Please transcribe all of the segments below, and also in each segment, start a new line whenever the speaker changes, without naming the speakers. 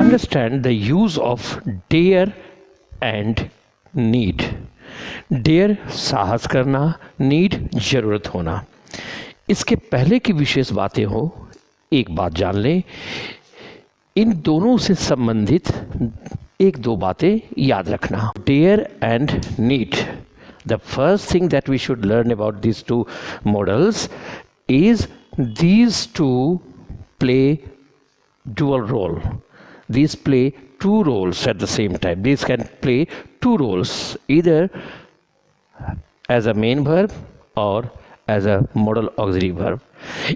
understand the use of dare and need. dare साहस करना, need जरूरत होना. इसके पहले की विशेष बातें हो, एक बात जान लें, इन दोनों से संबंधित एक दो बातें याद रखना. dare and need. The first thing that we should learn about these two models is these two play dual role. These play two roles at the same time. These can play two roles, either as a main verb or as a modal auxiliary verb.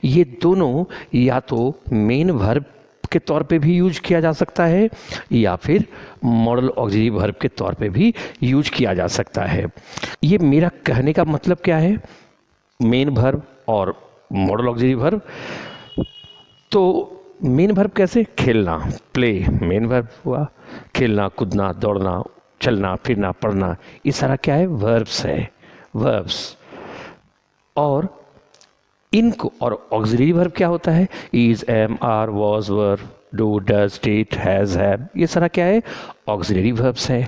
ये दोनों या तो main verb के तौर पे भी use किया जा सकता है या फिर मॉडल ऑक्सिलरी वर्ब के तौर पे भी यूज किया जा सकता है. ये मेरा कहने का मतलब क्या है, मेन वर्ब और मॉडल ऑक्सिलरी वर्ब. तो मेन वर्ब कैसे, खेलना, प्ले मेन वर्ब हुआ, खेलना, कूदना, दौड़ना, चलना, फिरना, पढ़ना, ये सारा क्या है, वर्ब्स है, वर्ब्स. और इनको, और ऑक्सिलरी वर्ब क्या होता है, is, am, are, was, were, do, does, did, has, have, ये सारा क्या है, ऑक्सिलरी वर्ब्स है.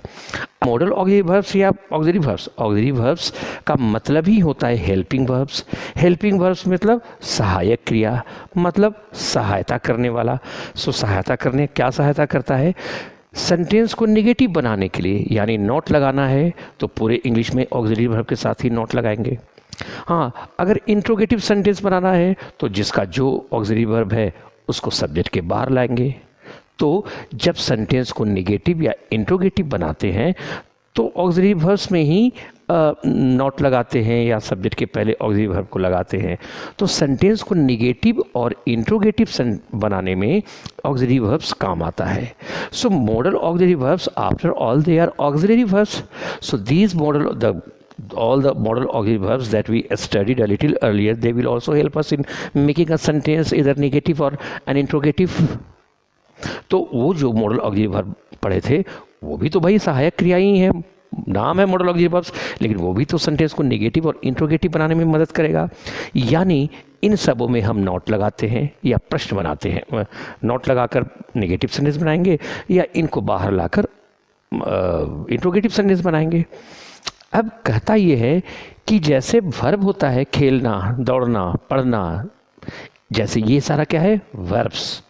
मॉडल ऑक्सिलरी वर्ब्स या ऑक्सिलरी वर्ब्स का मतलब ही होता है हेल्पिंग वर्ब्स. हेल्पिंग वर्ब्स मतलब सहायक क्रिया, मतलब सहायता करने वाला. सो सहायता करने, क्या सहायता करता है, सेंटेंस को निगेटिव बनाने के लिए, यानी नॉट लगाना है तो पूरे इंग्लिश में ऑक्सिलरी वर्ब के साथ ही नॉट लगाएंगे. हाँ, अगर इंट्रोगेटिव सेंटेंस बनाना है तो जिसका जो ऑक्सिलरी वर्ब है उसको सब्जेक्ट के बाहर लाएंगे. तो जब सेंटेंस को निगेटिव या इंट्रोगेटिव बनाते हैं तो ऑक्सिलरी वर्ब्स में ही नॉट लगाते हैं या सब्जेक्ट के पहले ऑक्सिलरी वर्ब को लगाते हैं. तो सेंटेंस को निगेटिव और इंट्रोगेटिव बनाने में ऑक्सिलरी वर्ब्स काम आता है. So modal auxiliary verbs, after all they are auxiliary verbs. So these modal, all the modal auxiliary verbs that we studied a little earlier, they will also help us in making a sentence either negative or an interrogative. तो वो जो model auxiliary verb पढ़े थे वो भी तो भाई सहायक क्रिया ही है, नाम है मॉडल ऑक्सिलरी वर्ब्स, लेकिन वो भी तो सेंटेंस को नेगेटिव और इंट्रोगेटिव बनाने में मदद करेगा. यानी इन सबों में हम नॉट लगाते हैं या प्रश्न बनाते हैं. नॉट लगाकर नेगेटिव सेंटेंस बनाएंगे या इनको बाहर लाकर इंट्रोगेटिव सेंटेंस बनाएंगे. अब कहता ये है कि जैसे वर्ब होता है खेलना, दौड़ना, पढ़ना, जैसे ये सारा क्या है, वर्ब्स.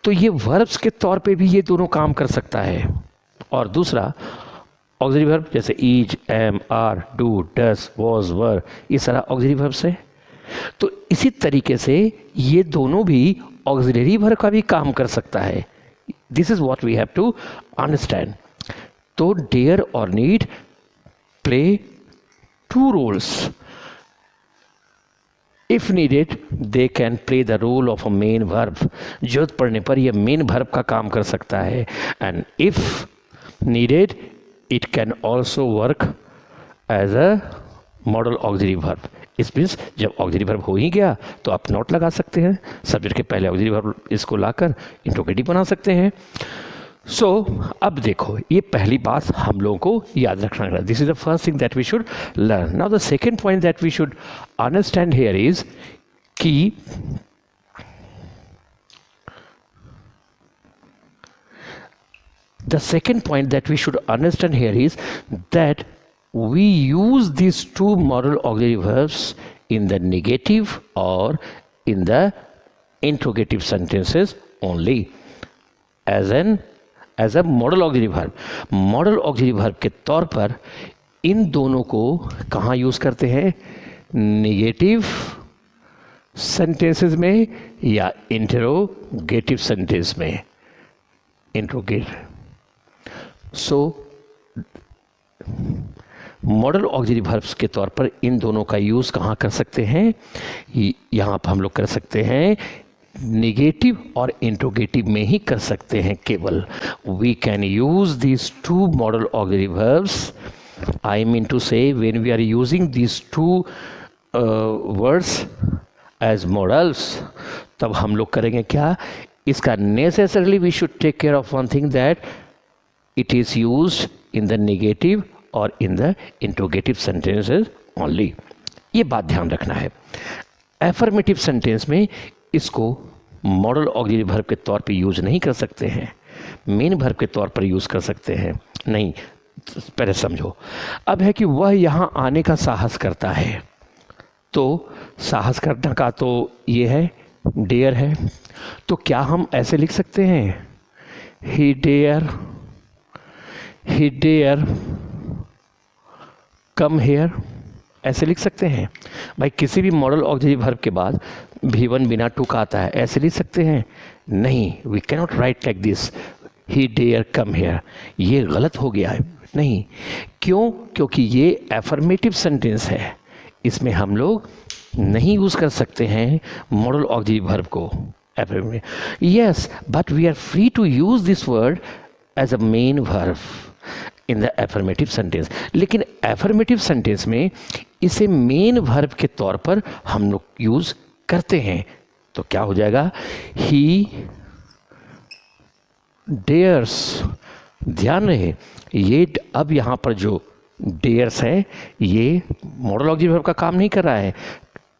तो ये वर्ब्स के तौर पे भी ये दोनों काम कर सकता है. और दूसरा ऑक्सिलरी वर्ब जैसे is, am, are, do, does, was, were, ये सारा ऑक्सिलरी वर्ब्स है. तो इसी तरीके से ये दोनों भी ऑक्सिलरी वर्ब का भी काम कर सकता है. This is what we have to understand. तो डेयर और need play two roles. If needed, they can play the role of a main verb. जरूरत पड़ने पर यह main verb का काम कर सकता है. And if needed, it can also work as a modal auxiliary verb. इस मीन्स जब ऑक्सिलरी वर्ब हो ही गया तो आप नॉट लगा सकते हैं, सब्जेक्ट के पहले ऑक्सिलरी वर्ब इसको लाकर इंट्रोगेटिव बना सकते हैं. सो अब देखो, ये पहली बात हम लोगों को याद रखना है. This is the first thing that we should learn. Now the second point that we should understand here is कि the second point that we should understand here is that we use these two modal auxiliary verbs in the negative or in the interrogative sentences only as a modal auxiliary verb. modal auxiliary verb के तौर पर इन दोनों को कहाँ use करते हैं, negative sentences में या इंटरोगेटिव सेंटेंस में. इंट्रोगेटिव. सो मॉडल ऑक्सिलरी वर्ब्स के तौर पर इन दोनों का यूज़ कहाँ कर सकते हैं, यहाँ पर हम लोग कर सकते हैं नेगेटिव और इंट्रोगेटिव में ही कर सकते हैं केवल. We can use these two modal auxiliary verbs. I mean to say when we are using these two words as modals, तब हम लोग करेंगे क्या, इसका necessarily we should take care of one thing, that it is used in the negative or in the interrogative sentences only. ये बात ध्यान रखना है. affirmative sentence में इसको मॉडल ऑक्सिलरी वर्ब के तौर पे यूज नहीं कर सकते हैं. मेन वर्ब के तौर पर यूज़ कर सकते हैं? नहीं, पहले समझो। अब है कि वह यहाँ आने का साहस करता है, तो साहस करने का तो ये है डेयर है, तो क्या हम ऐसे लिख सकते हैं ही डेयर कम हेयर, ऐसे लिख सकते हैं? भाई किसी भी मॉडल ऑक्सिलरी वर्ब के बाद V1 बिना टू का आता है, ऐसे लिख सकते हैं? नहीं, we cannot write like this he dare come here, ये गलत हो गया है। नहीं, क्यों? क्योंकि ये एफर्मेटिव सेंटेंस है, इसमें हम लोग नहीं यूज़ कर सकते हैं मॉडल ऑक्सिलरी वर्ब को। Yes, but we are free to use this word as a main verb in the affirmative sentence. लेकिन एफर्मेटिव सेंटेंस में इसे मेन वर्ब के तौर पर हम लोग यूज़ करते हैं। तो क्या हो जाएगा? ही डेयर्स। ध्यान रहे, ये अब यहाँ पर जो डेयर्स है ये मॉडल ऑक्सिलरी वर्ब का काम नहीं कर रहा है,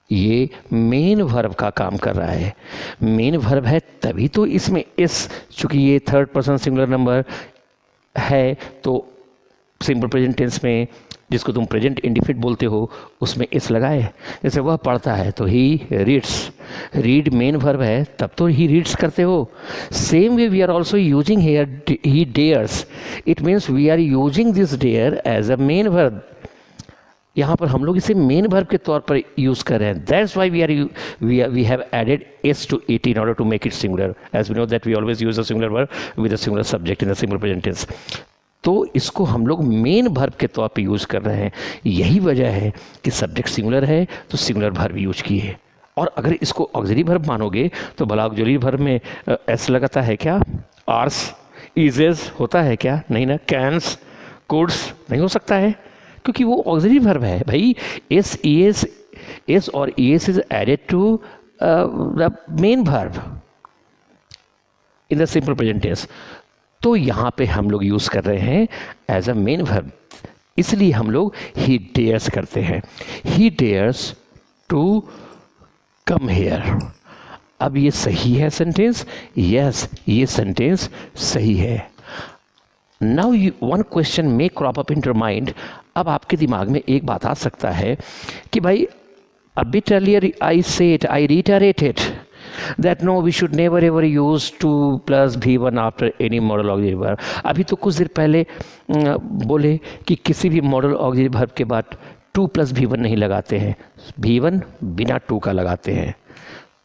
ये मेन वर्ब का काम कर रहा है। मेन वर्ब है तभी तो इसमें इस, चूँकि ये थर्ड पर्सन सिंगुलर नंबर है तो सिंपल प्रेजेंट टेंस में, जिसको तुम प्रेजेंट इंडिफिनिट बोलते हो, उसमें इस लगाए। जैसे वह पढ़ता है तो he reads, read main verb है तब तो ही रीड्स करते हो। Same way we are also using here he dares, it means we are using this dare as a main verb. यहाँ पर हम लोग इसे मेन वर्ब के तौर पर यूज़ कर रहे हैं। That's why we have added s to it in order to make it singular, as we know that we always use a singular verb with a singular subject in the simple present tense. तो इसको हम लोग main verb के तौर पे use कर रहे हैं। यही वजह है कि सब्जेक्ट सिंगुलर है तो सिंगुलर वर्ब यूज किए। और अगर इसको ऑक्सिलरी वर्ब मानोगे तो भला ऑक्सिलरी वर्ब में एस लगाता है क्या? आर्स, इजेज होता है क्या? नहीं ना। कैंस, कुड्स नहीं हो सकता है, क्योंकि वो ऑक्सिलरी वर्ब है भाई। एस और s is added to the main verb in the simple present tense. तो यहाँ पे हम लोग यूज़ कर रहे हैं एज अ मेन वर्ब, इसलिए हम लोग ही डेयर्स करते हैं। ही डेयर्स टू कम हेयर। अब ये सही है सेंटेंस? यस, ये सेंटेंस सही है। Now one question may crop up in your mind. अब आपके दिमाग में एक बात आ सकता है कि भाई a bit earlier I reiterated that no, we should never ever use 2 plus V1 after any modal auxiliary verb। अभी तो कुछ देर पहले बोले कि किसी भी मॉडल ऑक्सिलरी वर्ब के बाद 2 plus V1 नहीं लगाते हैं, V1 बिना 2 का लगाते हैं।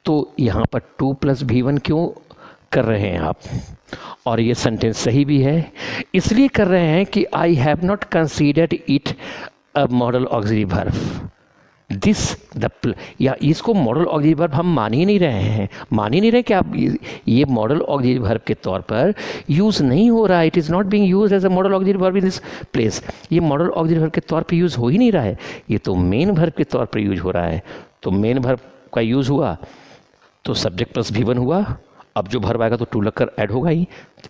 तो यहाँ पर 2 plus V1 क्यों कर रहे हैं आप? और ये सेंटेंस सही भी है, इसलिए कर रहे हैं कि I have not considered it a modal auxiliary verb. This या इसको मॉडल ऑक्सिलरी वर्ब हम मान ही नहीं रहे हैं, मान ही नहीं रहे कि आप ये मॉडल ऑक्सिलरी वर्ब के तौर पर यूज़ नहीं हो रहा है। It is not being used as a modal auxiliary verb in this place. ये मॉडल ऑक्सिलरी वर्ब के तौर पर यूज़ हो ही नहीं रहा है, ये तो मेन वर्ब के तौर पर यूज हो रहा है। तो मेन वर्ब का यूज़ हुआ तो सब्जेक्ट प्लस V1 हुआ, अब जो वर्ब आएगा तो टू लगकर ऐड होगा ही,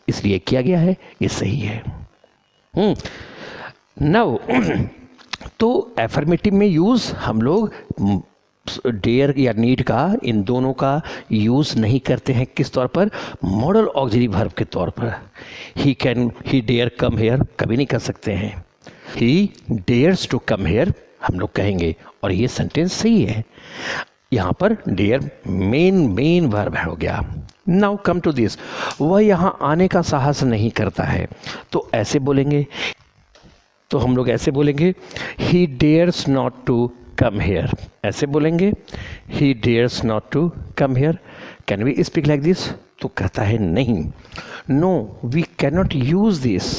इसलिए किया गया है, ये सही है। नाउ तो एफर्मेटिव में यूज़ हम लोग डेयर या नीड का, इन दोनों का यूज़ नहीं करते हैं। किस तौर पर? मॉडल ऑक्सिलरी वर्ब के तौर पर। ही डेयर कम हेयर कभी नहीं कर सकते हैं, ही डेयर्स टू कम हेयर हम लोग कहेंगे, और ये सेंटेंस सही है। यहाँ पर डेयर मेन वर्ब हो गया। नाउ कम टू दिस, वह यहाँ आने का साहस नहीं करता है, तो ऐसे बोलेंगे, तो हम लोग ऐसे बोलेंगे he dares not to come here, ऐसे बोलेंगे he dares not to come here. Can we speak like this? तो कहता है नहीं, no we can not use this,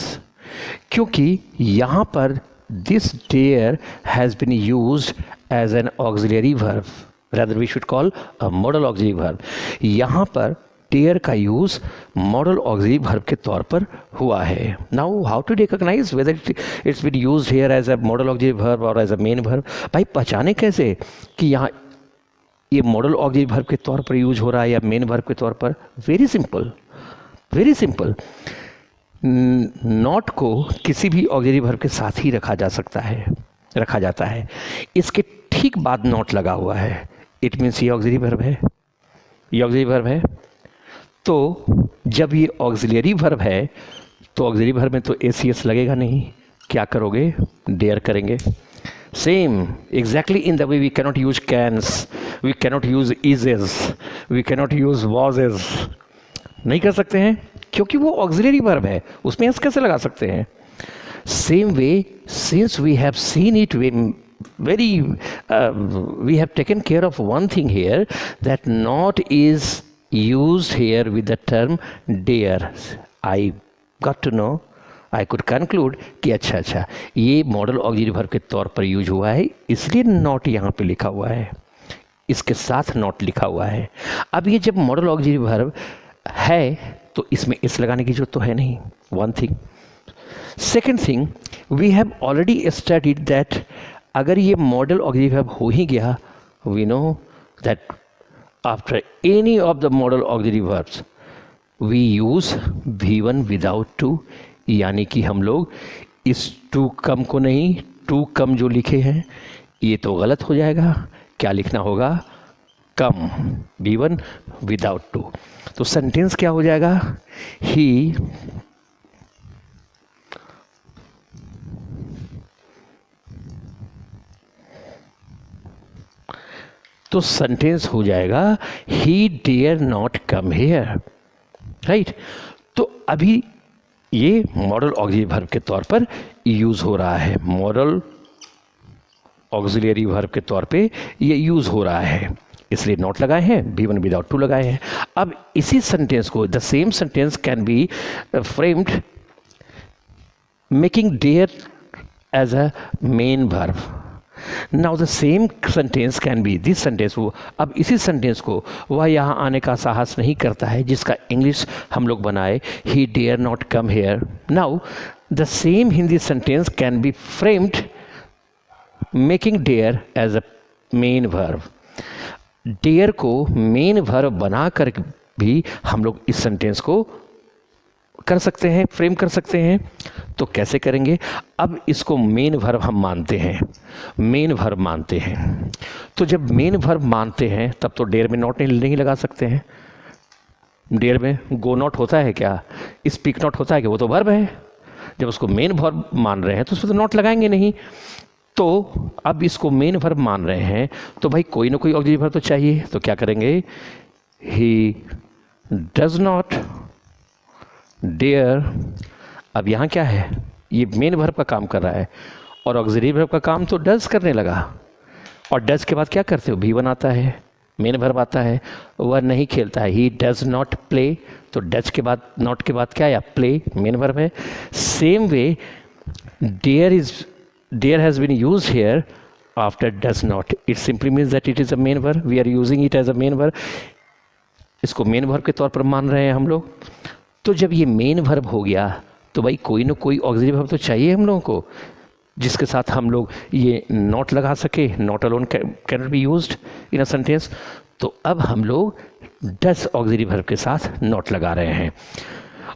क्योंकि यहाँ पर this dare has been used as an auxiliary verb, rather we should call a model auxiliary verb। यहाँ पर dare का यूज़ मॉडल ऑक्सिलरी वर्ब के तौर पर हुआ है। Now how to recognise whether it's been used here as a modal auxiliary verb और as a main verb? भाई पहचाने कैसे कि यहाँ ये मॉडल ऑक्सिलरी वर्ब के तौर पर यूज हो रहा है या मेन वर्ब के तौर पर? Very simple, very simple. Not को किसी भी ऑक्सिलरी वर्ब के साथ ही रखा जाता है। इसके ठीक बाद नॉट लगा हुआ है, इट मीन्स ये ऑक्सिलरी वर्ब है, ये ऑक्सिलरी वर्ब है। तो जब ये ऑक्सिलरी वर्ब है तो ऑक्सिलरी वर्ब में तो एसीएस लगेगा नहीं, क्या करोगे, डेयर करेंगे. Same exactly in the way we cannot use cans, we cannot use ises, we cannot use wases, नहीं कर सकते हैं क्योंकि वो ऑक्सिलरी वर्ब है, उसमें एस कैसे लगा सकते हैं. Same way since we have seen it we have taken care of one thing here, that not is used here with the term dare. I got to know, I could conclude कि अच्छा ये modal auxiliary verb के तौर पर use हुआ है, इसलिए not यहाँ पे लिखा हुआ है, इसके साथ नॉट लिखा हुआ है. अब ये जब मॉडल ऑक्सिलरी वर्ब है तो इसमें इस लगाने की जरूरत तो है नहीं, one thing. Second thing, we have already studied that अगर ये मॉडल ऑक्सिलरी वर्ब हो ही गया, we know that after any of the modal auxiliary verbs we use V1 without to, यानी कि हम लोग इस टू कम को नहीं, टू कम जो लिखे हैं ये तो गलत हो जाएगा, क्या लिखना होगा, कम, V1 विदाउट टू. तो सेंटेंस क्या हो जाएगा, ही तो सेंटेंस हो जाएगा he dare not come here, right. तो अभी ये मॉडल ऑक्सिलरी वर्ब के तौर पर यूज हो रहा है, मॉडल ऑक्सिलरी वर्ब के तौर पे ये यूज हो रहा है, इसलिए नॉट लगाए हैं, V1 विदाउट टू लगाए हैं. अब इसी सेंटेंस को, the same sentence can be framed making dare as a main verb. Now the same sentence can be this sentence. वो अब इसी सेंटेंस को वह यहाँ आने का साहस नहीं करता है जिसका इंग्लिश हम लोग बनाए, he dare not come here. Now the same Hindi sentence can be framed making dare as a main verb. Dare को मेन वर्ब बना कर भी हम लोग इस सेंटेंस को कर सकते हैं, फ्रेम कर सकते हैं. तो कैसे करेंगे, अब इसको मेन वर्ब हम मानते हैं, मेन वर्ब मानते हैं. तो जब मेन वर्ब मानते हैं तब तो डेयर में नॉट नहीं लगा सकते हैं. डेयर में गो नॉट होता है क्या, स्पीक नॉट होता है क्या, वो तो वर्ब है. जब उसको मेन वर्ब मान रहे हैं तो उसमें तो नॉट लगाएंगे नहीं. तो अब इसको मेन वर्ब मान रहे हैं तो भाई कोई ना कोई ऑक्सिलरी वर्ब तो चाहिए. तो क्या करेंगे, ही डज नॉट डेयर. अब यहाँ क्या है, ये मेन वर्ब का काम कर रहा है और ऑक्सिलरी वर्ब का काम तो डज करने लगा. और डज के बाद क्या करते हो, V1 आता है, मेन वर्ब आता है, वह नहीं खेलता है. ही डज नॉट प्ले, तो डज के बाद नॉट के बाद क्या आया, प्ले, मेन वर्ब है. Same way dare has been use here after does not. It simply means that it is a main verb, we are using it as a main verb. इसको main verb के तौर पर मान रहे हैं हम लोग. तो जब ये मेन वर्ब हो गया तो भाई कोई ना कोई ऑक्सिलरी वर्ब तो चाहिए हम लोगों को जिसके साथ हम लोग ये नॉट लगा सके. Not alone can not be used in a sentence. तो अब हम लोग डज ऑक्सिलरी वर्ब के साथ नॉट लगा रहे हैं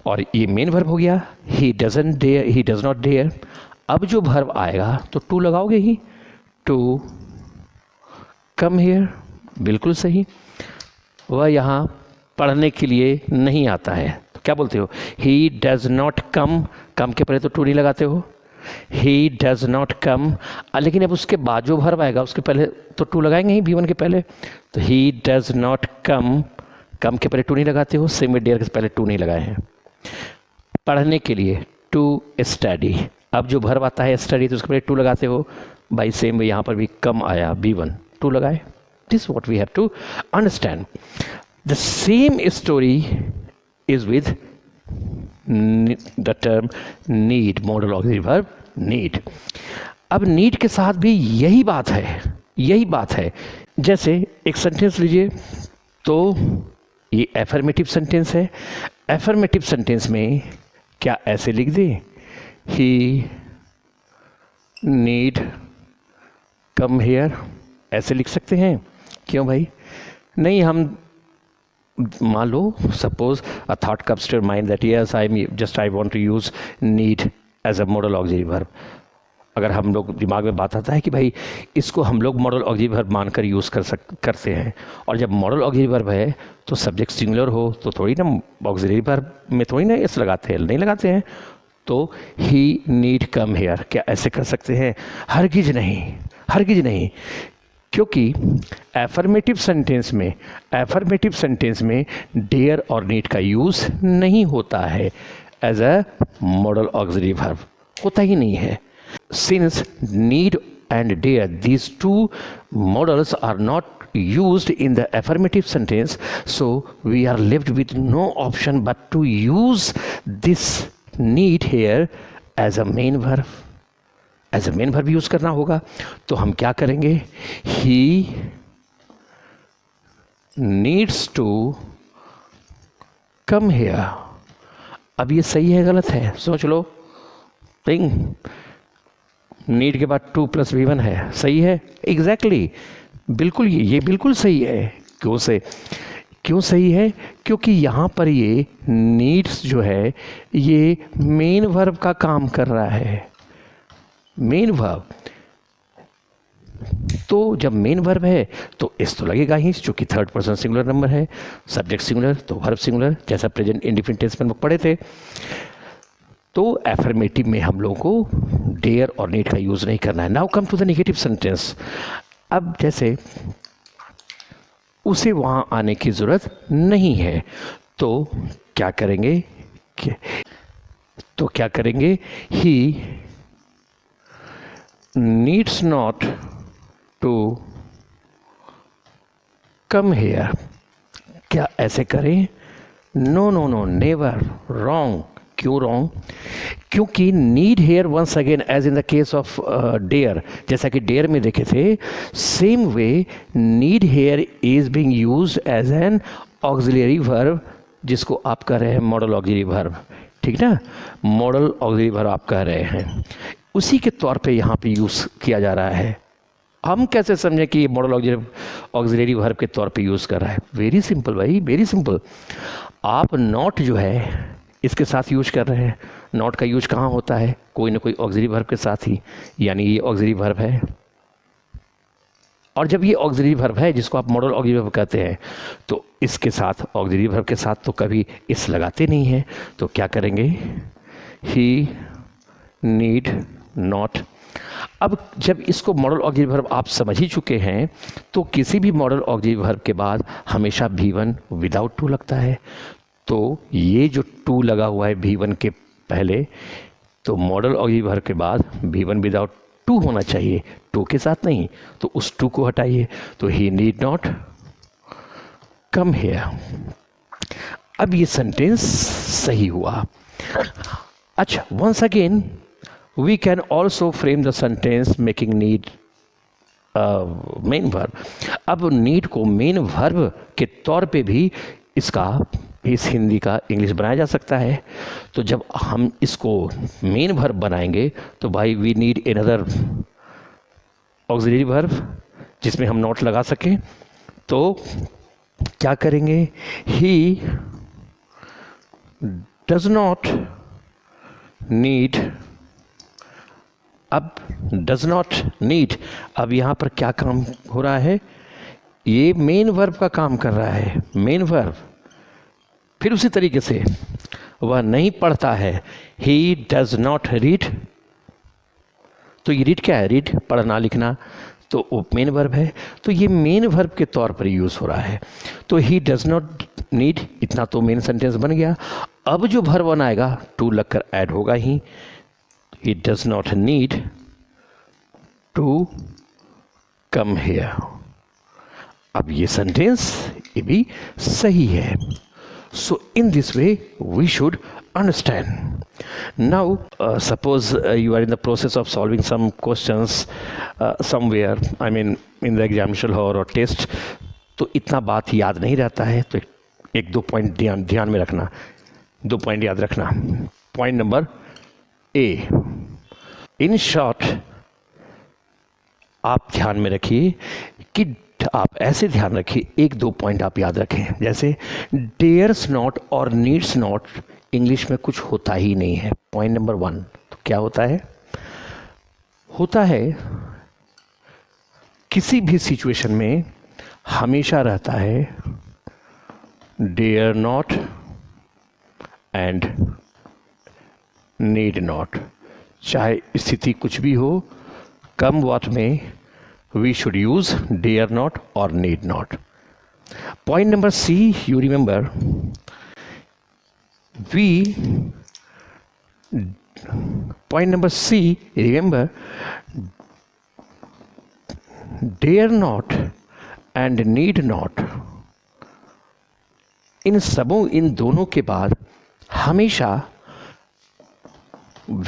और ये मेन वर्ब हो गया. He doesn't dare, he does not dare. अब जो वर्ब आएगा तो टू लगाओगे ही, टू कम हियर, बिल्कुल सही. वह यहाँ पढ़ने के लिए नहीं आता है तो क्या बोलते हो, ही डज नॉट कम. कम के पहले तो टू नहीं लगाते हो, ही डज नॉट कम. लेकिन अब उसके बाद जो वर्ब आएगा उसके पहले तो टू लगाएंगे ही, V1 के पहले. तो ही डज नॉट कम, कम के पहले टू नहीं लगाते हो. सेम डेयर के पहले टू नहीं लगाए हैं. पढ़ने के लिए, टू स्टडी. अब जो वर्ब आता है स्टडी तो उसके पहले टू लगाते हो. बाई सेम यहाँ पर भी कम आया, V1, टू लगाए. This what we have to understand. The same story is with the term need, modal auxiliary verb need. अब need के साथ भी यही बात है. जैसे एक सेंटेंस लीजिए, तो ये एफर्मेटिव सेंटेंस है. एफर्मेटिव सेंटेंस में क्या ऐसे लिख दें, ही नीड कम हेयर, ऐसे लिख सकते हैं. क्यों भाई, नहीं, हम मान लो suppose a thought comes to your mind that yes, I want to use need as a modal auxiliary verb. अगर हम लोग दिमाग में बात आता है कि भाई इसको हम लोग मॉडल ऑक्सिलरी वर्ब मानकर यूज़ करते हैं, और जब मॉडल ऑक्सिलरी वर्ब है तो सब्जेक्ट सिंगुलर हो तो थोड़ी ना ऑक्सिलरी वर्ब में थोड़ी ना एस लगाते हैं, नहीं लगाते हैं। तो ही नीड कम हेयर, क्या ऐसे कर सकते हैं? हरगिज नहीं, हरगिज नहीं, क्योंकि एफर्मेटिव सेंटेंस में डेयर और नीड का यूज़ नहीं होता है as a modal auxiliary verb, होता ही नहीं है। Since need and dare, these two models are not used in the affirmative sentence, so we are left with no option but to use this need here as a main verb. As a main verb use करना होगा। तो हम क्या करेंगे? He needs to come here। अब ये सही है गलत है? सोच लो। थिंक, नीड के बाद 2 + V1 है, सही है? एग्जैक्टली, बिल्कुल ये बिल्कुल सही है। क्यों सही है? क्योंकि यहाँ पर ये नीड्स जो है ये मेन वर्ब का काम कर रहा है, मेन वर्ब। तो जब मेन वर्ब है तो इस तो लगेगा ही, चूँकि थर्ड पर्सन सिंगुलर नंबर है, सब्जेक्ट सिंगुलर तो वर्ब सिंगुलर, जैसा प्रेजेंट इंडिफिनिट टेंस में हम लोग पढ़े थे। तो एफर्मेटिव में हम लोगों को डेयर और नीड का यूज़ नहीं करना है। Now come to the negative sentence. अब जैसे उसे वहाँ आने की ज़रूरत नहीं है, तो क्या करेंगे? He needs not to come here. क्या ऐसे करें? No no no, never, wrong. क्यों रॉन्ग? क्योंकि need here once again as in the case of dare, जैसा कि डेयर में देखे थे, same way need here is being used as an auxiliary verb, जिसको आप कह रहे हैं मॉडल ऑक्सिलरी वर्ब, ठीक ना? मॉडल ऑक्सिलरी वर्ब आप कह रहे हैं, उसी के तौर पे यहाँ पे यूज़ किया जा रहा है। हम कैसे समझें कि ये मॉडल ऑक्सिलरी वर्ब के तौर पे यूज़ कर रहा है? वेरी सिंपल भाई, वेरी सिंपल। आप नॉट जो है इसके साथ यूज कर रहे हैं। नॉट का यूज कहाँ होता है? कोई ना कोई ऑक्सिलरी वर्ब के साथ ही, यानी ये ऑक्सिलरी वर्ब है। और जब ये ऑक्सिलरी वर्ब है जिसको आप मॉडल ऑक्सिलरी वर्ब कहते हैं, तो इसके साथ ऑक्सिलरी वर्ब के साथ तो कभी इस लगाते नहीं हैं। तो क्या करेंगे? ही नीड नॉट। अब जब इसको मॉडल ऑक्सिलरी वर्ब आप समझ ही चुके हैं, तो किसी भी मॉडल ऑक्सिलरी वर्ब के बाद हमेशा V1 विदाउट टू लगता है। तो ये जो टू लगा हुआ है V1 के पहले, तो मॉडल ऑक्सिलरी वर्ब के बाद V1 विदाउट टू होना चाहिए, टू के साथ नहीं। तो उस टू को हटाइए, तो he need not come here. अब ये सेंटेंस सही हुआ। अच्छा, once again we can also frame the sentence making need main verb. अब नीड को मेन वर्ब के तौर पे भी इस हिंदी का इंग्लिश बनाया जा सकता है। तो जब हम इसको मेन वर्ब बनाएंगे तो भाई we need another auxiliary verb जिसमें हम नॉट लगा सकें। तो क्या करेंगे? He does not need. अब डज नॉट नीड, अब यहाँ पर क्या काम हो रहा है? ये मेन वर्ब का काम कर रहा है, मेन वर्ब। फिर उसी तरीके से वह नहीं पढ़ता है, ही डज नॉट रीड। तो ये रीड क्या है? रीड, पढ़ना लिखना, तो वो मेन वर्ब है। तो ये मेन वर्ब के तौर पर यूज़ हो रहा है। तो ही डज नॉट नीड, इतना तो मेन सेंटेंस बन गया। अब जो वर्ब बनाएगा टू लगकर ऐड होगा ही। He does not need to come here. अब ये सेंटेंस ये भी सही है। So in this way we should understand. Now suppose you are in the process of solving some questions somewhere, I mean in the examination hall or test, तो इतना बात याद नहीं रहता है, तो एक दो पॉइंट ध्यान में रखना, 2 पॉइंट याद रखना। Point number A, in short आप ध्यान में रखिए कि आप ऐसे ध्यान रखिए, 1-2 पॉइंट आप याद रखें। जैसे डेयर्स नॉट और नीड्स नॉट इंग्लिश में कुछ होता ही नहीं है। पॉइंट नंबर 1, तो क्या होता है? होता है किसी भी सिचुएशन में हमेशा रहता है dare not and need not. चाहे स्थिति कुछ भी हो, कम वॉट में we should use dare not और need not. Point number C, you remember, point number C, remember, dare not and need not, इन दोनों के बाद हमेशा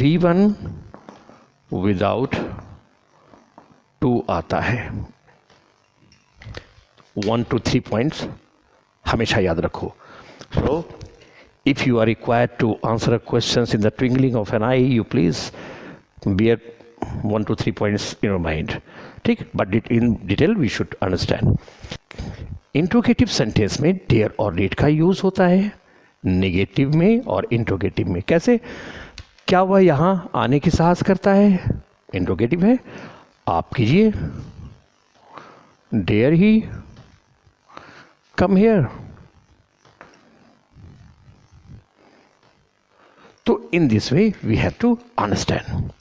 V1 विदाउट टू आता है। 1 to 3 पॉइंट्स हमेशा याद रखो। So if you are required to answer questions in the twinkling of an eye, you please bear 1 to 3 points in your mind. ठीक, but in detail we should understand. Interrogative sentence में dare और need का use होता है, negative में और interrogative में। कैसे? क्या वह यहाँ आने की साहस करता है? इंट्रोगेटिव है, आप कीजिए, dare he come here. So in this way we have to understand.